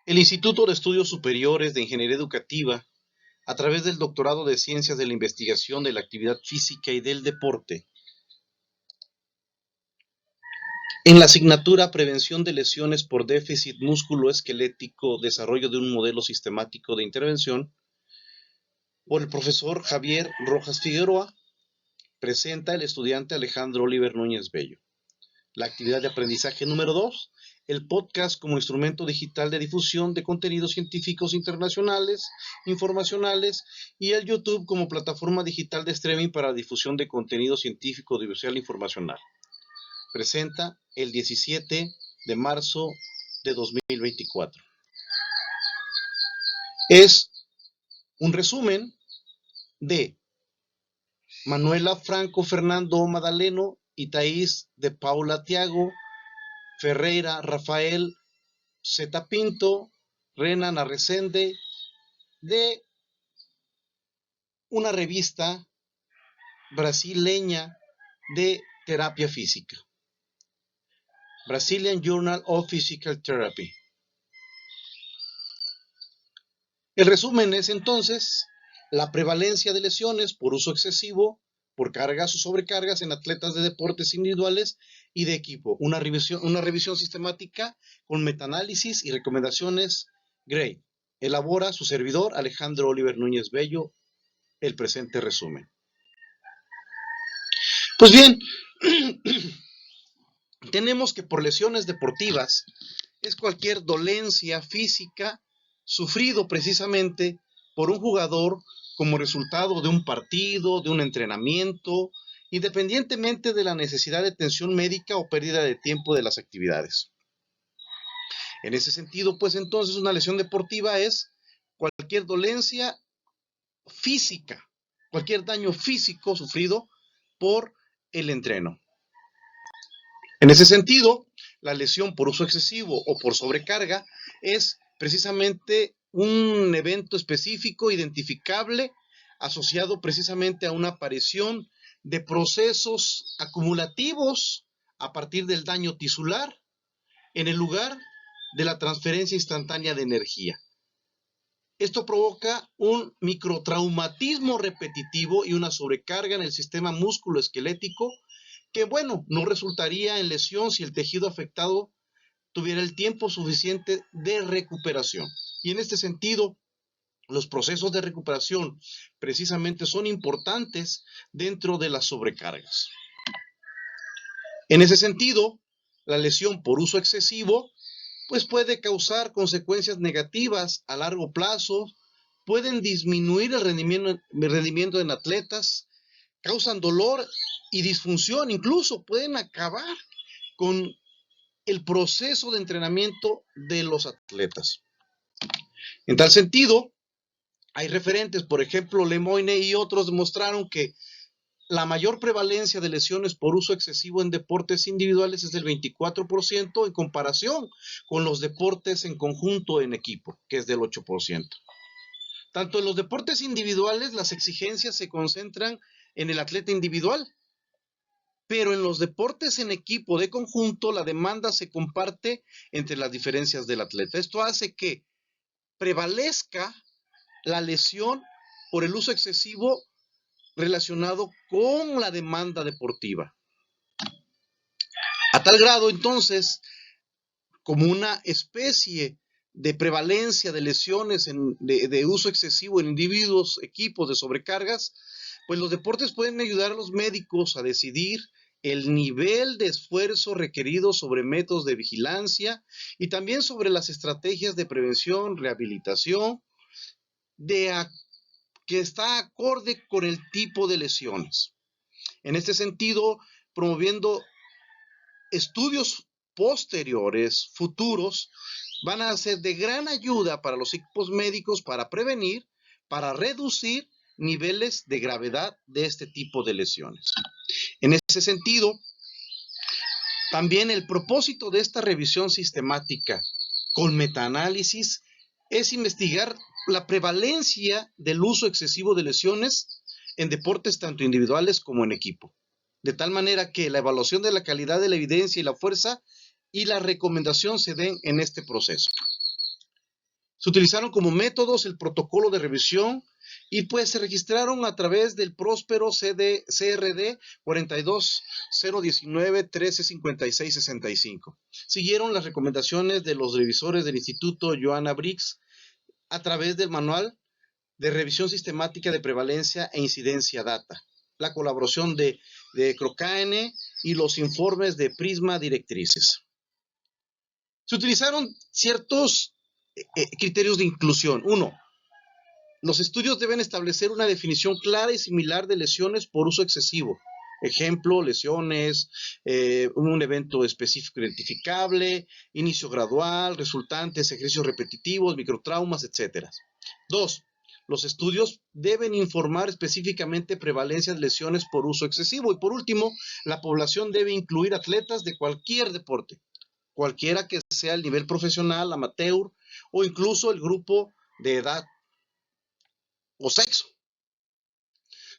El Instituto de Estudios Superiores de Ingeniería Educativa, a través del Doctorado de Ciencias de la Investigación de la Actividad Física y del Deporte, en la asignatura Prevención de lesiones por déficit músculo-esquelético, desarrollo de un modelo sistemático de intervención, por el profesor Javier Rojas Figueroa, presenta el estudiante Alejandro Oliver Núñez Bello. La actividad de aprendizaje número 2, el podcast como instrumento digital de difusión de contenidos científicos internacionales, informacionales, y el YouTube como plataforma digital de streaming para difusión de contenido científico, audiovisual e informacional. Presenta el 17 de marzo de 2024. Es un resumen de Manuela Franco Fernando Madaleno y Thaís de Paula Tiago, Ferreira Rafael Zeta Pinto, Renan Arresende, de una revista brasileña de terapia física, Brazilian Journal of Physical Therapy. El resumen es entonces la prevalencia de lesiones por uso excesivo, por cargas o sobrecargas en atletas de deportes individuales y de equipo. Una revisión sistemática con metaanálisis y recomendaciones Gray. Elabora su servidor Alejandro Oliver Núñez Bello el presente resumen. Pues bien, tenemos que por lesiones deportivas es cualquier dolencia física sufrido precisamente por un jugador como resultado de un partido, de un entrenamiento, independientemente de la necesidad de atención médica o pérdida de tiempo de las actividades. En ese sentido, pues entonces una lesión deportiva es cualquier dolencia física, cualquier daño físico sufrido por el entreno. En ese sentido, la lesión por uso excesivo o por sobrecarga es precisamente un evento específico, identificable, asociado precisamente a una aparición de procesos acumulativos a partir del daño tisular en el lugar de la transferencia instantánea de energía. Esto provoca un microtraumatismo repetitivo y una sobrecarga en el sistema músculo-esquelético que, bueno, no resultaría en lesión si el tejido afectado tuviera el tiempo suficiente de recuperación. Y en este sentido, los procesos de recuperación precisamente son importantes dentro de las sobrecargas. En ese sentido, la lesión por uso excesivo pues puede causar consecuencias negativas a largo plazo, pueden disminuir el rendimiento en atletas, causan dolor y disfunción, incluso pueden acabar con el proceso de entrenamiento de los atletas. En tal sentido, hay referentes, por ejemplo, Lemoine y otros demostraron que la mayor prevalencia de lesiones por uso excesivo en deportes individuales es del 24% en comparación con los deportes en conjunto en equipo, que es del 8%. Tanto en los deportes individuales las exigencias se concentran en el atleta individual, pero en los deportes en equipo de conjunto la demanda se comparte entre las diferencias del atleta. Esto hace que prevalezca la lesión por el uso excesivo relacionado con la demanda deportiva. A tal grado, entonces, como una especie de prevalencia de lesiones de uso excesivo en individuos, equipos de sobrecargas, pues los deportes pueden ayudar a los médicos a decidir el nivel de esfuerzo requerido sobre métodos de vigilancia y también sobre las estrategias de prevención, rehabilitación, que está acorde con el tipo de lesiones. En este sentido, promoviendo estudios posteriores, futuros, van a ser de gran ayuda para los equipos médicos para prevenir, para reducir niveles de gravedad de este tipo de lesiones. En ese sentido, también el propósito de esta revisión sistemática con metaanálisis es investigar la prevalencia del uso excesivo de lesiones en deportes tanto individuales como en equipo, de tal manera que la evaluación de la calidad de la evidencia y la fuerza y la recomendación se den en este proceso. Se utilizaron como métodos el protocolo de revisión y pues se registraron a través del próspero CRD 42019 1356 65. Siguieron las recomendaciones de los revisores del Instituto Joanna Briggs a través del manual de revisión sistemática de prevalencia e incidencia data, la colaboración de Cochrane y los informes de Prisma directrices. Se utilizaron ciertos criterios de inclusión. 1. Los estudios deben establecer una definición clara y similar de lesiones por uso excesivo. Ejemplo, lesiones, un evento específico identificable, inicio gradual, resultantes, ejercicios repetitivos, microtraumas, etc. 2. Los estudios deben informar específicamente prevalencia de lesiones por uso excesivo. Y por último, la población debe incluir atletas de cualquier deporte, cualquiera que sea el nivel profesional, amateur o incluso el grupo de edad o sexo.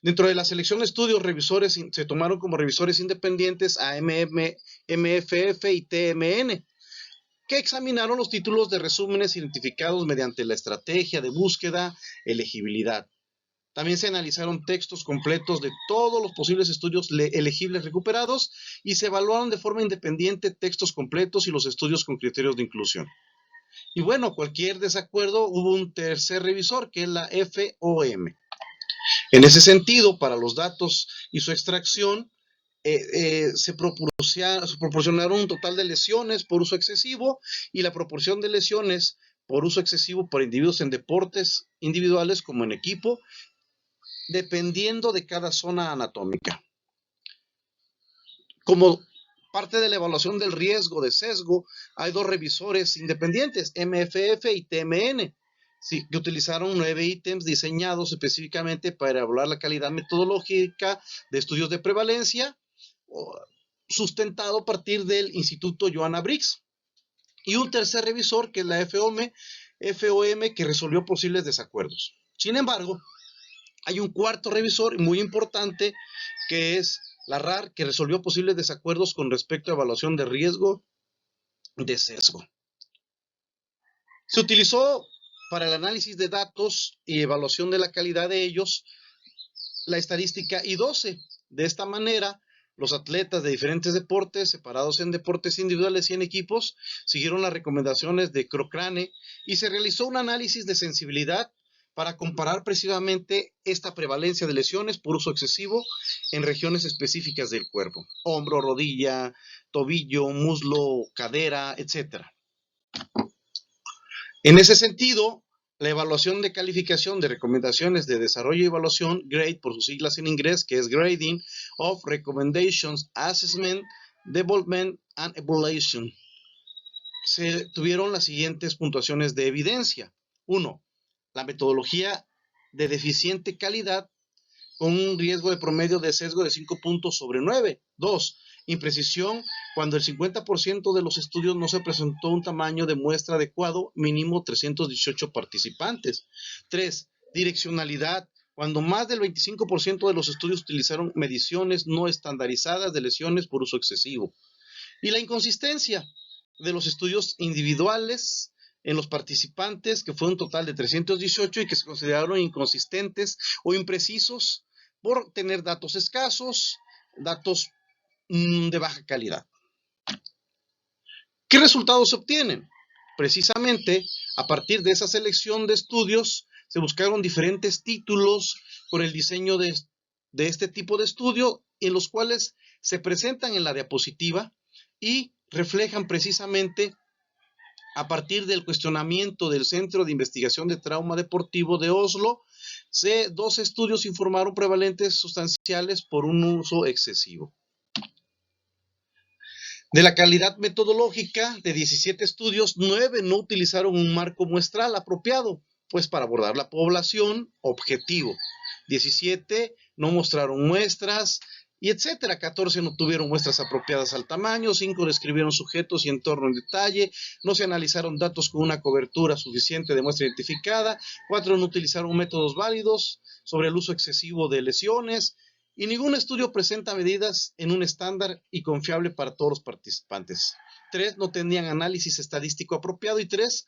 Dentro de la selección de estudios, revisores se tomaron como revisores independientes a MFF y TMN, que examinaron los títulos de resúmenes identificados mediante la estrategia de búsqueda, elegibilidad. También se analizaron textos completos de todos los posibles estudios elegibles recuperados y se evaluaron de forma independiente textos completos y los estudios con criterios de inclusión. Y bueno, cualquier desacuerdo, hubo un tercer revisor, que es la FOM. En ese sentido, para los datos y su extracción, se proporcionaron un total de lesiones por uso excesivo y la proporción de lesiones por uso excesivo para individuos en deportes individuales como en equipo, dependiendo de cada zona anatómica. Como parte de la evaluación del riesgo de sesgo, hay dos revisores independientes, MFF y TMN, que utilizaron 9 ítems diseñados específicamente para evaluar la calidad metodológica de estudios de prevalencia, sustentado a partir del Instituto Joanna Briggs. Y un tercer revisor, que es la FOM, que resolvió posibles desacuerdos. Sin embargo, hay un cuarto revisor muy importante, que es la RAR, que resolvió posibles desacuerdos con respecto a evaluación de riesgo de sesgo. Se utilizó para el análisis de datos y evaluación de la calidad de ellos la estadística I12. De esta manera, los atletas de diferentes deportes, separados en deportes individuales y en equipos, siguieron las recomendaciones de Cochrane y se realizó un análisis de sensibilidad para comparar precisamente esta prevalencia de lesiones por uso excesivo en regiones específicas del cuerpo: hombro, rodilla, tobillo, muslo, cadera, etc. En ese sentido, la evaluación de calificación de recomendaciones de desarrollo y evaluación, GRADE por sus siglas en inglés, que es Grading of Recommendations, Assessment, Development and Evaluation, se tuvieron las siguientes puntuaciones de evidencia. 1. La metodología de deficiente calidad con un riesgo de promedio de sesgo de 5 puntos sobre 9. 2. Imprecisión cuando el 50% de los estudios no se presentó un tamaño de muestra adecuado, mínimo 318 participantes. 3. Direccionalidad cuando más del 25% de los estudios utilizaron mediciones no estandarizadas de lesiones por uso excesivo. Y la inconsistencia de los estudios individuales en los participantes, que fue un total de 318 y que se consideraron inconsistentes o imprecisos por tener datos escasos, datos de baja calidad. ¿Qué resultados se obtienen? Precisamente, a partir de esa selección de estudios, se buscaron diferentes títulos con el diseño de este tipo de estudio, en los cuales se presentan en la diapositiva y reflejan precisamente, a partir del cuestionamiento del Centro de Investigación de Trauma Deportivo de Oslo, 12 estudios informaron prevalentes sustanciales por un uso excesivo. De la calidad metodológica de 17 estudios, 9 no utilizaron un marco muestral apropiado, pues para abordar la población objetivo. 17 no mostraron muestras, y etcétera. 14 no tuvieron muestras apropiadas al tamaño, 5 describieron sujetos y entorno en detalle, no se analizaron datos con una cobertura suficiente de muestra identificada, 4 no utilizaron métodos válidos sobre el uso excesivo de lesiones, y ningún estudio presenta medidas en un estándar y confiable para todos los participantes. 3 no tenían análisis estadístico apropiado y 3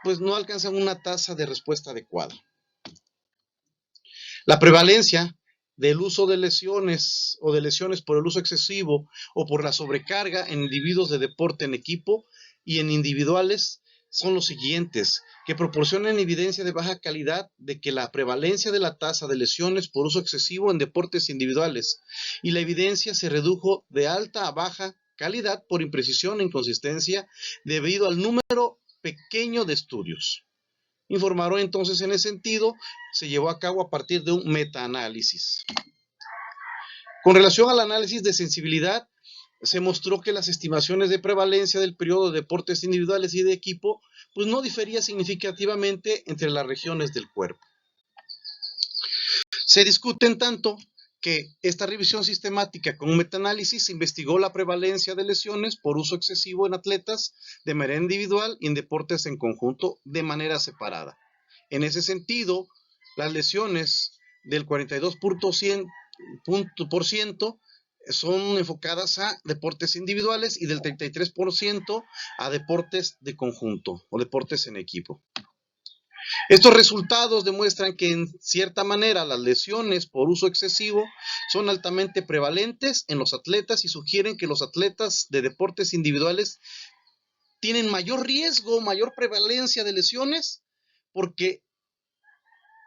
pues no alcanzan una tasa de respuesta adecuada. La prevalencia del uso de lesiones o de lesiones por el uso excesivo o por la sobrecarga en individuos de deporte en equipo y en individuales son los siguientes, que proporcionan evidencia de baja calidad de que la prevalencia de la tasa de lesiones por uso excesivo en deportes individuales y la evidencia se redujo de alta a baja calidad por imprecisión e inconsistencia debido al número pequeño de estudios. Informaron entonces en ese sentido, se llevó a cabo a partir de un metaanálisis. Con relación al análisis de sensibilidad, se mostró que las estimaciones de prevalencia del periodo de deportes individuales y de equipo pues no difería significativamente entre las regiones del cuerpo. Se discuten tanto que esta revisión sistemática con un metaanálisis investigó la prevalencia de lesiones por uso excesivo en atletas de manera individual y en deportes en conjunto de manera separada. En ese sentido, las lesiones del 42% son enfocadas a deportes individuales y del 33% a deportes de conjunto o deportes en equipo. Estos resultados demuestran que en cierta manera las lesiones por uso excesivo son altamente prevalentes en los atletas y sugieren que los atletas de deportes individuales tienen mayor riesgo, mayor prevalencia de lesiones porque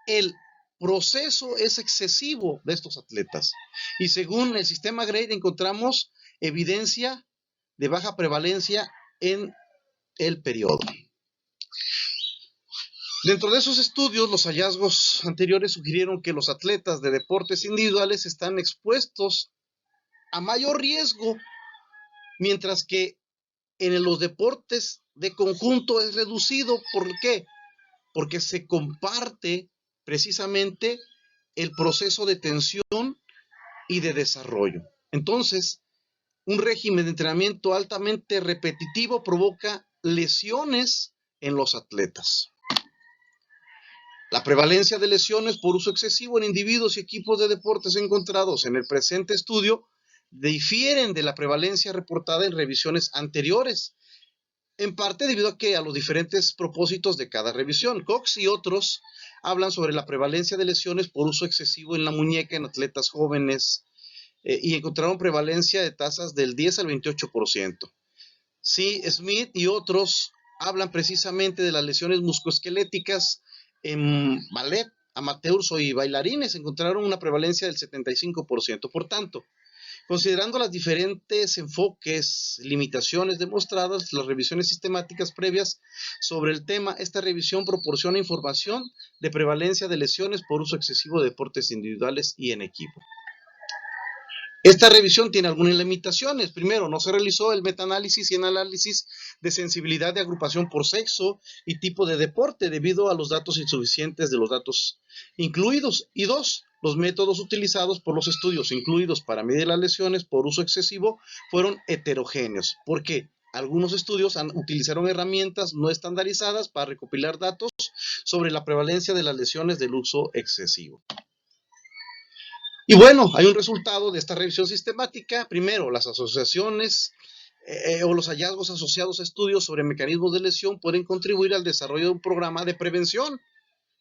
el proceso es excesivo de estos atletas. Y según el sistema Grade encontramos evidencia de baja prevalencia en el periodo. Dentro de esos estudios, los hallazgos anteriores sugirieron que los atletas de deportes individuales están expuestos a mayor riesgo, mientras que en los deportes de conjunto es reducido. ¿Por qué? Porque se comparte precisamente el proceso de tensión y de desarrollo. Entonces, un régimen de entrenamiento altamente repetitivo provoca lesiones en los atletas. La prevalencia de lesiones por uso excesivo en individuos y equipos de deportes encontrados en el presente estudio difieren de la prevalencia reportada en revisiones anteriores, en parte debido a los diferentes propósitos de cada revisión. Cox y otros hablan sobre la prevalencia de lesiones por uso excesivo en la muñeca en atletas jóvenes y encontraron prevalencia de tasas del 10 al 28%. Sí, Smith y otros hablan precisamente de las lesiones musculoesqueléticas en ballet, amateurs y bailarines. Encontraron una prevalencia del 75%. Por tanto, considerando los diferentes enfoques, limitaciones demostradas, las revisiones sistemáticas previas sobre el tema, esta revisión proporciona información de prevalencia de lesiones por uso excesivo de deportes individuales y en equipo. Esta revisión tiene algunas limitaciones. Primero, no se realizó el metaanálisis y el análisis de sensibilidad de agrupación por sexo y tipo de deporte debido a los datos insuficientes de los datos incluidos. Y dos, los métodos utilizados por los estudios incluidos para medir las lesiones por uso excesivo fueron heterogéneos. ¿Por qué? Algunos estudios utilizaron herramientas no estandarizadas para recopilar datos sobre la prevalencia de las lesiones del uso excesivo. Y bueno, hay un resultado de esta revisión sistemática. Primero, las asociaciones o los hallazgos asociados a estudios sobre mecanismos de lesión pueden contribuir al desarrollo de un programa de prevención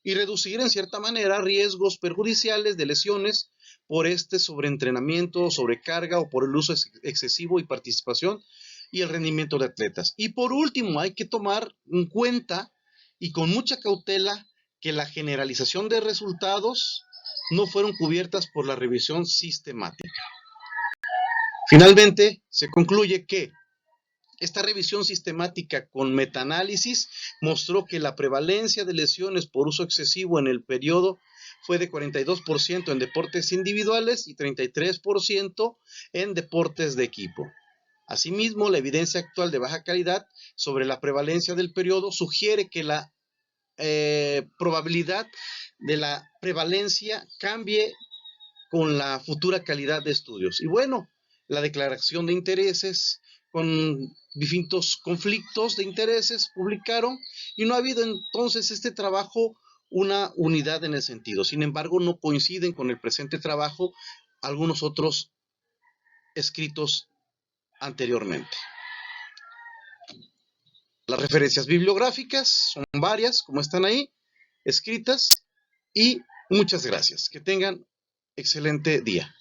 y reducir en cierta manera riesgos perjudiciales de lesiones por sobreentrenamiento, sobrecarga o por el uso excesivo y participación y el rendimiento de atletas. Y por último, hay que tomar en cuenta y con mucha cautela que la generalización de resultados no fueron cubiertas por la revisión sistemática. Finalmente, se concluye que esta revisión sistemática con metaanálisis mostró que la prevalencia de lesiones por uso excesivo en el periodo fue de 42% en deportes individuales y 33% en deportes de equipo. Asimismo, la evidencia actual de baja calidad sobre la prevalencia del periodo sugiere que la probabilidad de la prevalencia cambie con la futura calidad de estudios. Y bueno, la declaración de intereses con distintos conflictos de intereses publicaron y no ha habido entonces este trabajo una unidad en el sentido. Sin embargo, no coinciden con el presente trabajo algunos otros escritos anteriormente. Las referencias bibliográficas son varias, como están ahí, escritas, y muchas gracias. Que tengan excelente día.